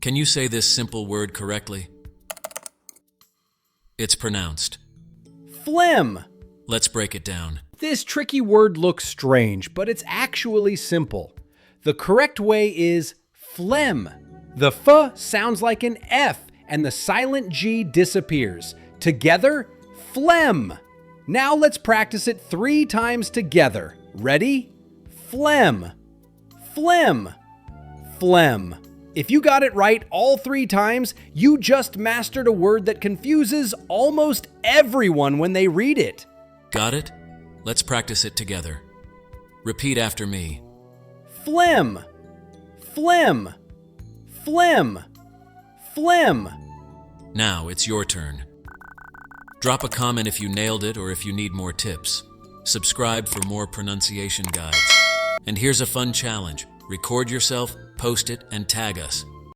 Can you say this simple word correctly? It's pronounced Phlegm. Let's break it down. This tricky word looks strange, but it's actually simple. The correct way is phlegm. The F sounds like an F, and the silent G disappears. Together, phlegm. Now let's practice it 3 times together. Ready? Phlegm. Phlegm. Phlegm. If you got it right all 3 times, you just mastered a word that confuses almost everyone when they read it. Got it? Let's practice it together. Repeat after me. Phlegm. Phlegm. Phlegm. Phlegm. Now it's your turn. Drop a comment if you nailed it or if you need more tips. Subscribe for more pronunciation guides. And here's a fun challenge. Record yourself, post it, and tag us.